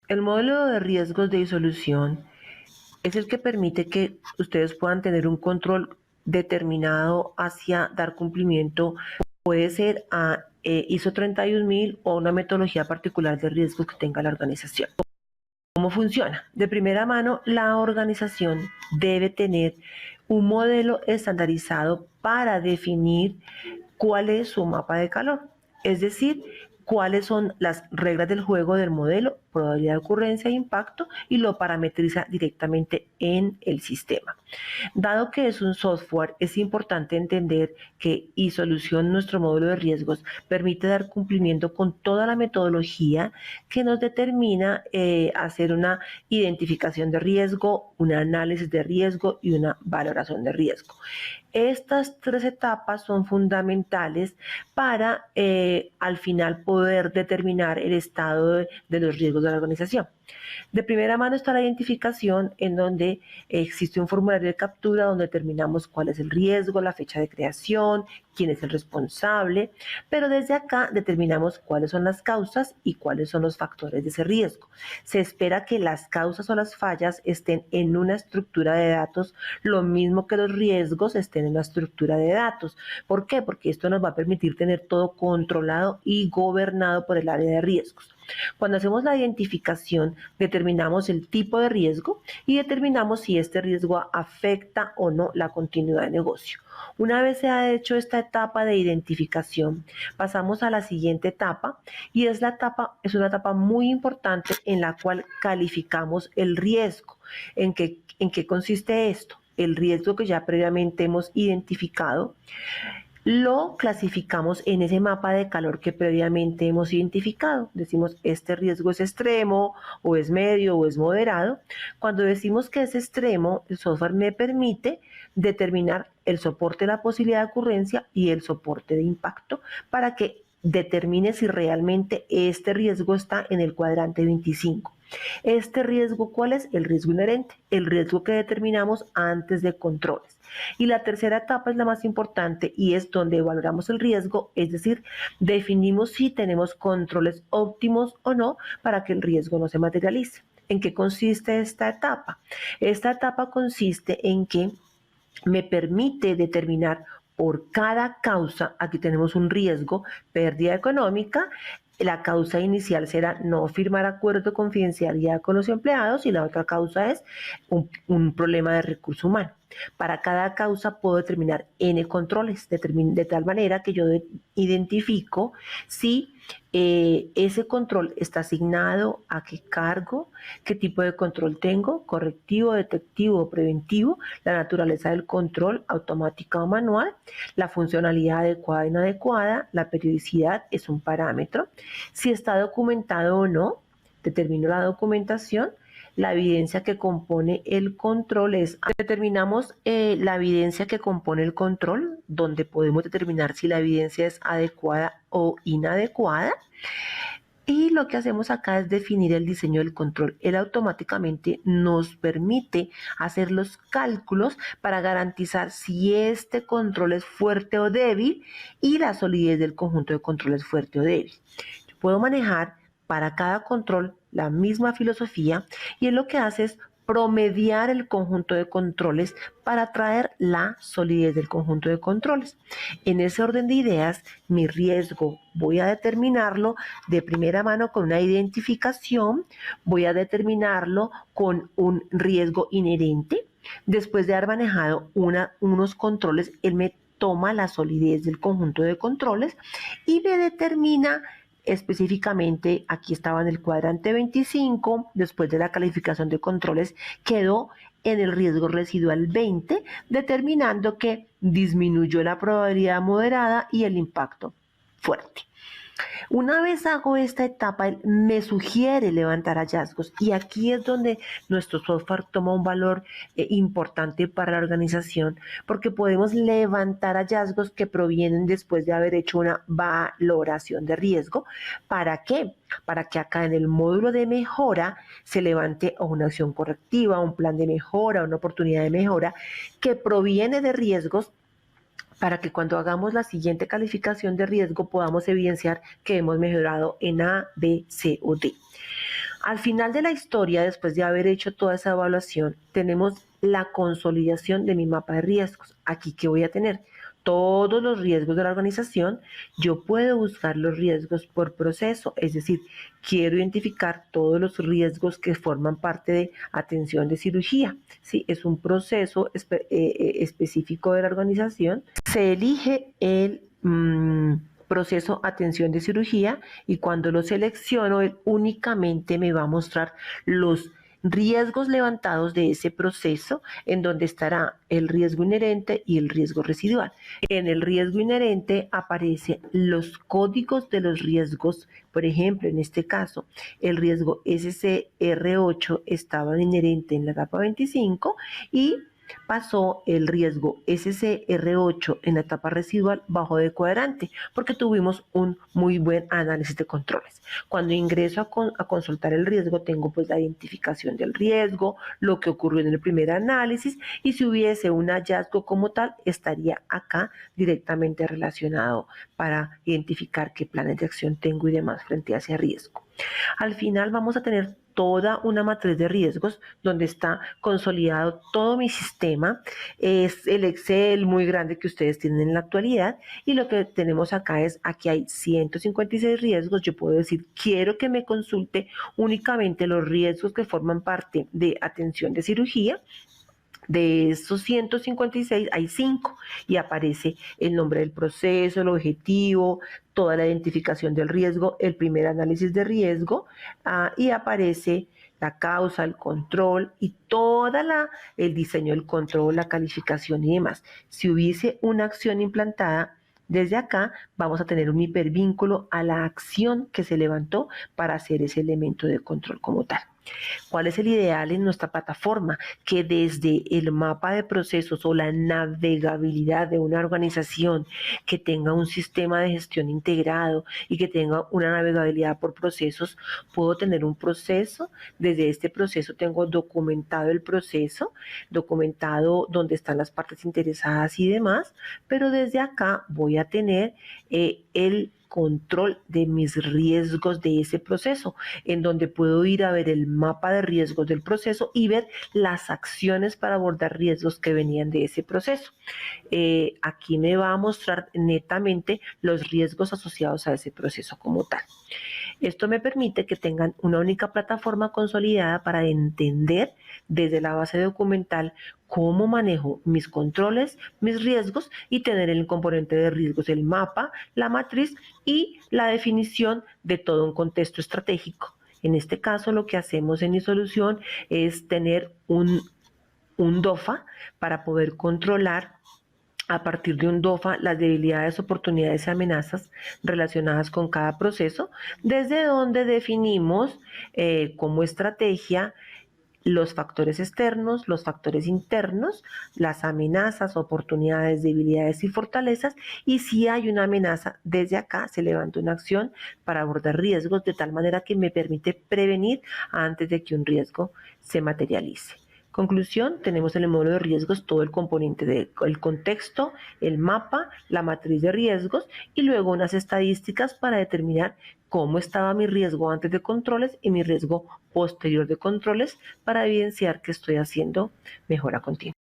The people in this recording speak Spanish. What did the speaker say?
El modelo de riesgos de disolución es el que permite que ustedes puedan tener un control determinado hacia dar cumplimiento, puede ser a ISO 31000 o una metodología particular de riesgos que tenga la organización. ¿Cómo funciona? De primera mano, la organización debe tener un modelo estandarizado para definir cuál es su mapa de calor, es decir, cuáles son las reglas del juego del modelo, probabilidad de ocurrencia e impacto, y lo parametriza directamente en el sistema. Dado que es un software, es importante entender que iSolution, nuestro módulo de riesgos, permite dar cumplimiento con toda la metodología que nos determina hacer una identificación de riesgo, un análisis de riesgo y una valoración de riesgo. Estas tres etapas son fundamentales para al final poder determinar el estado de los riesgos de la organización. De primera mano está la identificación, en donde existe un formulario de captura donde determinamos cuál es el riesgo, la fecha de creación, quién es el responsable, pero desde acá determinamos cuáles son las causas y cuáles son los factores de ese riesgo. Se espera que las causas o las fallas estén en una estructura de datos, lo mismo que los riesgos estén en una estructura de datos. ¿Por qué? Porque esto nos va a permitir tener todo controlado y gobernado por el área de riesgos. Cuando hacemos la identificación, determinamos el tipo de riesgo y determinamos si este riesgo afecta o no la continuidad de negocio. Una vez se ha hecho esta etapa de identificación, pasamos a la siguiente etapa, y es una etapa muy importante en la cual calificamos el riesgo. ¿En qué consiste esto? El riesgo que ya previamente hemos identificado lo clasificamos en ese mapa de calor que previamente hemos identificado. Decimos, este riesgo es extremo, o es medio, o es moderado. Cuando decimos que es extremo, el software me permite determinar el soporte de la posibilidad de ocurrencia y el soporte de impacto para que determine si realmente este riesgo está en el cuadrante 25. Este riesgo, ¿cuál es? El riesgo inherente, el riesgo que determinamos antes de controles. Y la tercera etapa es la más importante, y es donde valoramos el riesgo, es decir, definimos si tenemos controles óptimos o no para que el riesgo no se materialice. ¿En qué consiste esta etapa? Esta etapa consiste en que me permite determinar por cada causa. Aquí tenemos un riesgo, pérdida económica. La causa inicial será no firmar acuerdo de confidencialidad con los empleados, y la otra causa es un problema de recurso humano. Para cada causa puedo determinar N controles, de tal manera que yo identifico si ese control está asignado a qué cargo, qué tipo de control tengo, correctivo, detectivo o preventivo, la naturaleza del control, automática o manual, la funcionalidad adecuada e inadecuada, la periodicidad es un parámetro, si está documentado o no, determino la documentación. La evidencia que compone el control determinamos la evidencia que compone el control, donde podemos determinar si la evidencia es adecuada o inadecuada. Y lo que hacemos acá es definir el diseño del control. Él automáticamente nos permite hacer los cálculos para garantizar si este control es fuerte o débil, y la solidez del conjunto de control es fuerte o débil. Yo puedo manejar para cada control la misma filosofía, y él lo que hace es promediar el conjunto de controles para traer la solidez del conjunto de controles. En ese orden de ideas, mi riesgo voy a determinarlo de primera mano con una identificación, voy a determinarlo con un riesgo inherente. Después de haber manejado unos controles, él me toma la solidez del conjunto de controles y me determina específicamente. Aquí estaba en el cuadrante 25, después de la calificación de controles quedó en el riesgo residual 20, determinando que disminuyó la probabilidad moderada y el impacto fuerte. Una vez hago esta etapa, me sugiere levantar hallazgos, y aquí es donde nuestro software toma un valor importante para la organización, porque podemos levantar hallazgos que provienen después de haber hecho una valoración de riesgo. ¿Para qué? Para que acá en el módulo de mejora se levante una acción correctiva, un plan de mejora, una oportunidad de mejora que proviene de riesgos, para que cuando hagamos la siguiente calificación de riesgo podamos evidenciar que hemos mejorado en A, B, C o D. Al final de la historia, después de haber hecho toda esa evaluación, tenemos la consolidación de mi mapa de riesgos. Aquí, ¿qué voy a tener? Todos los riesgos de la organización. Yo puedo buscar los riesgos por proceso, es decir, quiero identificar todos los riesgos que forman parte de atención de cirugía. ¿Sí? Es un proceso específico de la organización. Se elige el proceso atención de cirugía y cuando lo selecciono, él únicamente me va a mostrar los riesgos levantados de ese proceso, en donde estará el riesgo inherente y el riesgo residual. En el riesgo inherente aparecen los códigos de los riesgos. Por ejemplo, en este caso, el riesgo SCR8 estaba inherente en la etapa 25 y pasó el riesgo SCR8 en la etapa residual bajo de cuadrante, porque tuvimos un muy buen análisis de controles. Cuando ingreso a consultar el riesgo, tengo pues la identificación del riesgo, lo que ocurrió en el primer análisis, y si hubiese un hallazgo como tal, estaría acá directamente relacionado para identificar qué planes de acción tengo y demás frente a ese riesgo. Al final vamos a tener toda una matriz de riesgos donde está consolidado todo mi sistema. Es el Excel muy grande que ustedes tienen en la actualidad y lo que tenemos acá es, aquí hay 156 riesgos. Yo puedo decir, quiero que me consulte únicamente los riesgos que forman parte de atención de cirugía. De esos 156 hay 5 y aparece el nombre del proceso, el objetivo, toda la identificación del riesgo, el primer análisis de riesgo y aparece la causa, el control y el diseño del control, la calificación y demás. Si hubiese una acción implantada, desde acá vamos a tener un hipervínculo a la acción que se levantó para hacer ese elemento de control como tal. ¿Cuál es el ideal en nuestra plataforma? Que desde el mapa de procesos o la navegabilidad de una organización que tenga un sistema de gestión integrado y que tenga una navegabilidad por procesos, puedo tener un proceso. Desde este proceso tengo documentado el proceso, documentado dónde están las partes interesadas y demás, pero desde acá voy a tener el control de mis riesgos de ese proceso, en donde puedo ir a ver el mapa de riesgos del proceso y ver las acciones para abordar riesgos que venían de ese proceso. Aquí me va a mostrar netamente los riesgos asociados a ese proceso como tal. Esto me permite que tengan una única plataforma consolidada para entender desde la base documental cómo manejo mis controles, mis riesgos y tener el componente de riesgos, el mapa, la matriz y la definición de todo un contexto estratégico. En este caso, lo que hacemos en iSolución es tener un DOFA para poder controlar a partir de un DOFA las debilidades, oportunidades y amenazas relacionadas con cada proceso, desde donde definimos como estrategia los factores externos, los factores internos, las amenazas, oportunidades, debilidades y fortalezas, y si hay una amenaza, desde acá se levanta una acción para abordar riesgos de tal manera que me permite prevenir antes de que un riesgo se materialice. Conclusión, tenemos en el módulo de riesgos todo el componente del contexto, el mapa, la matriz de riesgos y luego unas estadísticas para determinar cómo estaba mi riesgo antes de controles y mi riesgo posterior de controles para evidenciar que estoy haciendo mejora continua.